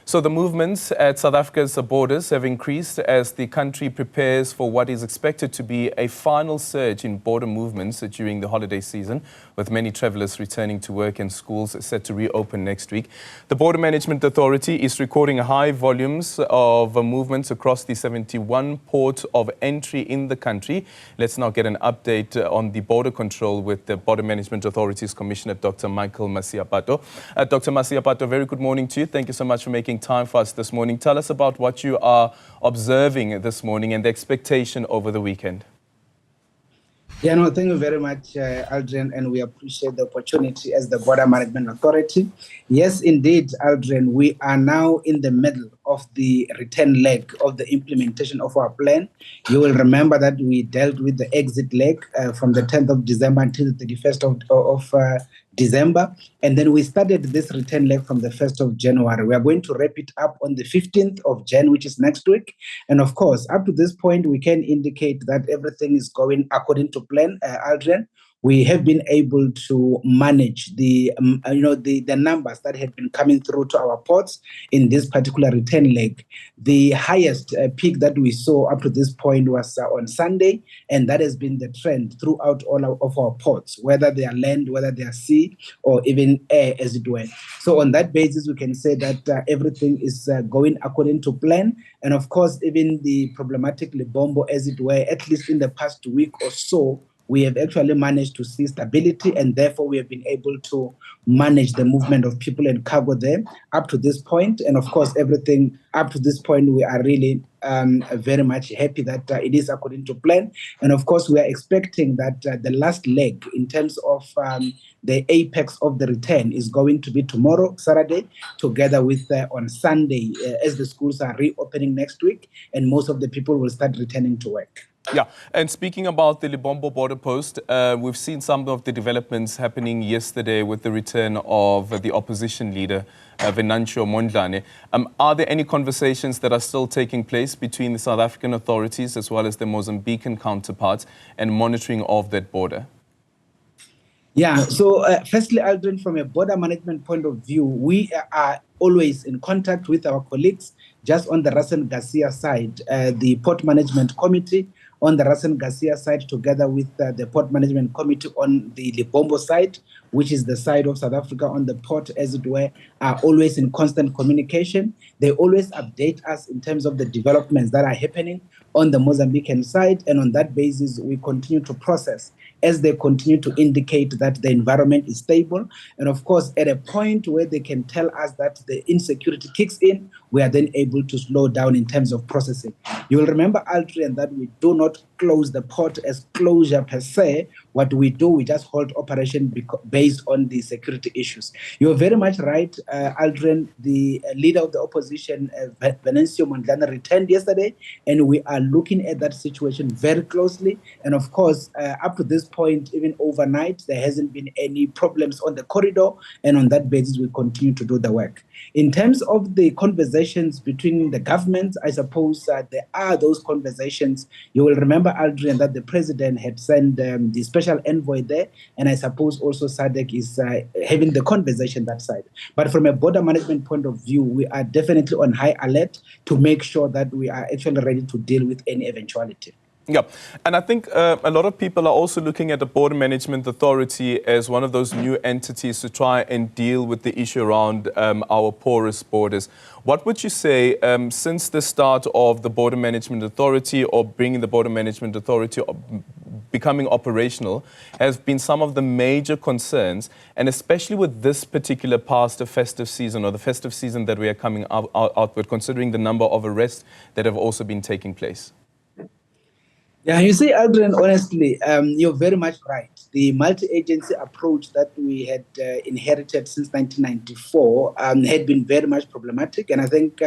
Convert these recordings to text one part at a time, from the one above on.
So the movements at South Africa's borders have increased as the country prepares for what is expected to be a final surge in border movements during the holiday season, with many travellers returning to work and schools set to reopen next week. The Border Management Authority is recording high volumes of movements across the 71 ports of entry in the country. Let's now get an update on the border control with the Border Management Authority's Commissioner, Dr. Michael Masiapato. Dr. Masiapato, very good morning to you. Thank you so much for making time for us this morning. Tell us about what you are observing this morning and the expectation over the weekend. Yeah, no, thank you very much, Aldrin, and we appreciate the opportunity as the Border Management Authority. Yes, indeed, Aldrin, we are now in the middle of the return leg of the implementation of our plan. You will remember that we dealt with the exit leg from the 10th of December until the 31st of December, and then we started this return leg from the 1st of January. We are going to wrap it up on the 15th of Jan, which is next week. And of course, up to this point, we can indicate that everything is going according to plan, Aldrin. We have been able to manage the numbers that had been coming through to our ports in this particular return leg. The highest peak that we saw up to this point was on Sunday, and that has been the trend throughout all of our ports, whether they are land, whether they are sea, or even air, as it were. So on that basis, we can say that everything is going according to plan. And of course, even the problematic Libombo, as it were, at least in the past week or so, we have actually managed to see stability, and therefore we have been able to manage the movement of people and cargo there up to this point. And of course, everything up to this point, we are really very much happy that it is according to plan. And of course, we are expecting that the last leg in terms of the apex of the return is going to be tomorrow, Saturday, together with on Sunday, as the schools are reopening next week, and most of the people will start returning to work. Yeah, and speaking about the Libombo border post, we've seen some of the developments happening yesterday with the return of the opposition leader, Venancio Mondlane. Are there any conversations that are still taking place between the South African authorities as well as the Mozambican counterparts and monitoring of that border? Yeah, so firstly, Aldrin, from a border management point of view, we are always in contact with our colleagues just on the Rasen Garcia side, the Port Management Committee on the Rasen Garcia side, together with the Port Management Committee on the Libombo side, which is the side of South Africa on the port, as it were, are always in constant communication. They always update us in terms of the developments that are happening on the Mozambican side, and on that basis, we continue to process as they continue to indicate that the environment is stable. And of course, at a point where they can tell us that the insecurity kicks in, we are then able to slow down in terms of processing. You will remember, Aldrin, that we do not close the port as closure per se. What we do, we just hold operation based on the security issues. You're very much right, Aldrin. The leader of the opposition, Venancio Mondlane, returned yesterday, and we are looking at that situation very closely. And of course, up to this point, even overnight, there hasn't been any problems on the corridor, and on that basis, we continue to do the work. In terms of the conversations between the governments, I suppose there are those conversations. You will remember, Aldrin, that the president had sent the special envoy there, and I suppose also SADC is having the conversation that side. But from a border management point of view, we are definitely on high alert to make sure that we are actually ready to deal with any eventuality. Yeah, and I think a lot of people are also looking at the Border Management Authority as one of those new entities to try and deal with the issue around our porous borders. What would you say, since the start of the Border Management Authority, or bringing the Border Management Authority becoming operational, has been some of the major concerns, and especially with this particular past festive season, or the festive season that we are coming out with, considering the number of arrests that have also been taking place? Yeah, you see, Aldrin, honestly, you're very much right. The multi-agency approach that we had inherited since 1994 had been very much problematic. And I think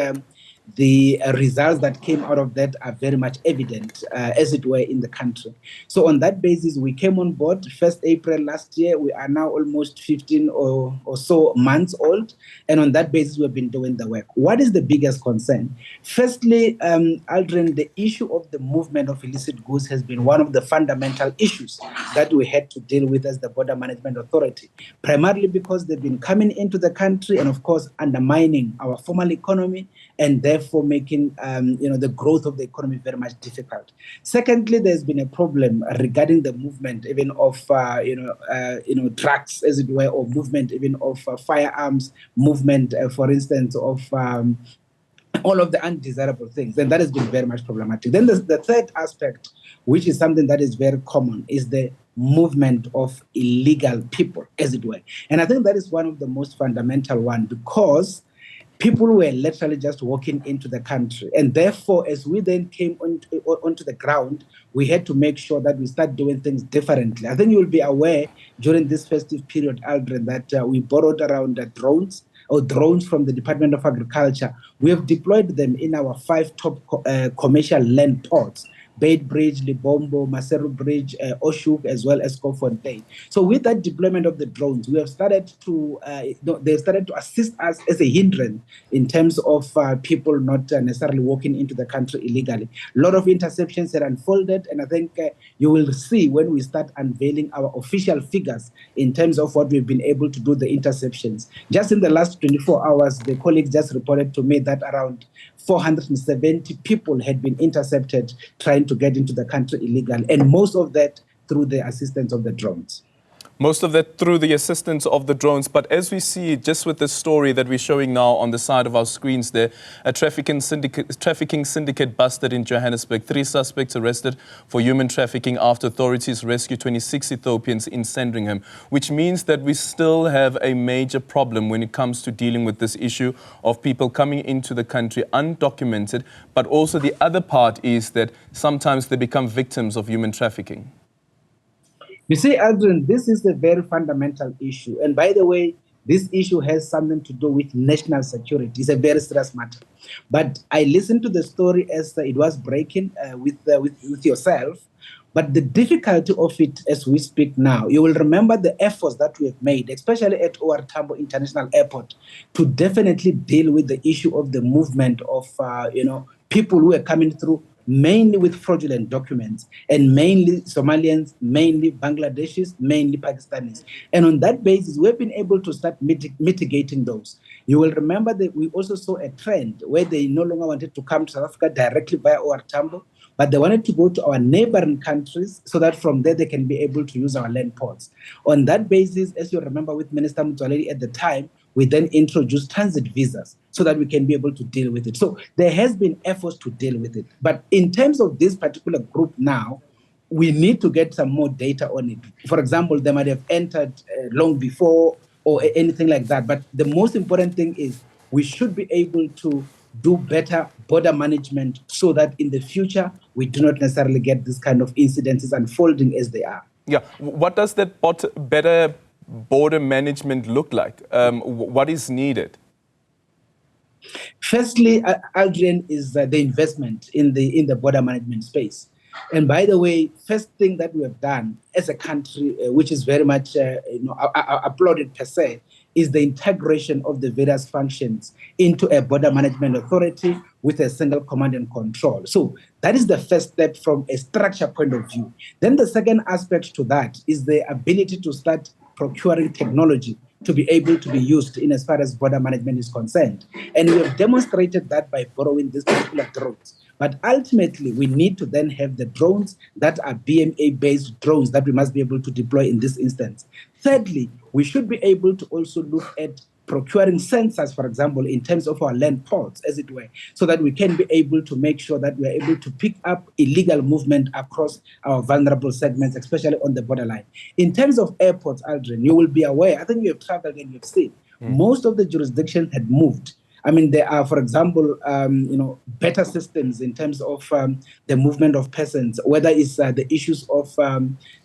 the results that came out of that are very much evident, as it were, in the country. So on that basis, we came on board 1st April last year. We are now almost 15 or so months old. And on that basis, we've been doing the work. What is the biggest concern? Firstly, Aldrin, the issue of the movement of illicit goods has been one of the fundamental issues that we had to deal with as the Border Management Authority, primarily because they've been coming into the country and, of course, undermining our formal economy and therefore making the growth of the economy very much difficult. Secondly, there's been a problem regarding the movement even of trucks, as it were, or movement even of firearms, movement, for instance, of all of the undesirable things, and that has been very much problematic. Then the third aspect, which is something that is very common, is the movement of illegal people, as it were. And I think that is one of the most fundamental one, because people were literally just walking into the country. And therefore, as we then came onto the ground, we had to make sure that we start doing things differently. I think you will be aware during this festive period, Aldrin, that we borrowed around drones from the Department of Agriculture. We have deployed them in our 5 top commercial land ports: Beitbridge, Libombo, Maseru Bridge, Oshuk, as well as Kofontein. So with that deployment of the drones, we have started to, they've started to assist us as a hindrance in terms of people not necessarily walking into the country illegally. A lot of interceptions have unfolded, and I think you will see when we start unveiling our official figures in terms of what we've been able to do the interceptions. Just in the last 24 hours, the colleagues just reported to me that around 470 people had been intercepted trying to get into the country illegally, and most of that through the assistance of the drones. Most of that through the assistance of the drones. But as we see, just with the story that we're showing now on the side of our screens there, a trafficking syndicate busted in Johannesburg. 3 suspects arrested for human trafficking after authorities rescued 26 Ethiopians in Sandringham, which means that we still have a major problem when it comes to dealing with this issue of people coming into the country undocumented. But also the other part is that sometimes they become victims of human trafficking. You see, Aldrin, this is a very fundamental issue. And by the way, this issue has something to do with national security. It's a very serious matter. But I listened to the story as it was breaking with yourself. But the difficulty of it as we speak now, you will remember the efforts that we have made, especially at OR Tambo International Airport, to definitely deal with the issue of the movement of people who are coming through mainly with fraudulent documents, and mainly Somalians, mainly Bangladeshis, mainly Pakistanis. And on that basis, we've been able to start mitigating those. You will remember that we also saw a trend where they no longer wanted to come to South Africa directly via OR Tambo, but they wanted to go to our neighboring countries so that from there they can be able to use our land ports. On that basis, as you remember with Minister Mutwaledi at the time, we then introduced transit visas so that we can be able to deal with it. So there has been efforts to deal with it. But in terms of this particular group now, we need to get some more data on it. For example, they might have entered long before or anything like that. But the most important thing is we should be able to do better border management so that in the future, we do not necessarily get this kind of incidences unfolding as they are. Yeah. What does that better border management look like? What is needed? Firstly, Aldrin, is the investment in the border management space. And by the way, first thing that we have done as a country, which is very much applauded per se, is the integration of the various functions into a border management authority with a single command and control. So that is the first step from a structure point of view. Then the second aspect to that is the ability to start procuring technology to be able to be used in as far as border management is concerned. And we have demonstrated that by borrowing these particular drones. But ultimately, we need to then have the drones that are BMA-based drones that we must be able to deploy in this instance. Thirdly, we should be able to also look at procuring sensors, for example, in terms of our land ports, as it were, so that we can be able to make sure that we are able to pick up illegal movement across our vulnerable segments, especially on the borderline. In terms of airports, Aldrin, you will be aware, I think you have traveled and you have seen, most of the jurisdictions had moved I mean, there are, for example, better systems in terms of the movement of persons, whether it's the issues of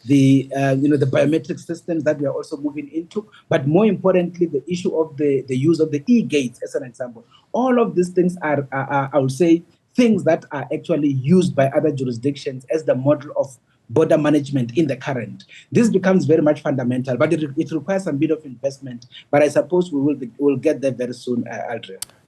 the biometric systems that we are also moving into, but more importantly, the issue of the use of the e-gates, as an example. All of these things are I would say, things that are actually used by other jurisdictions as the model of border management in the current. This becomes very much fundamental, but it requires a bit of investment. But I suppose we'll get there very soon, Aldrin.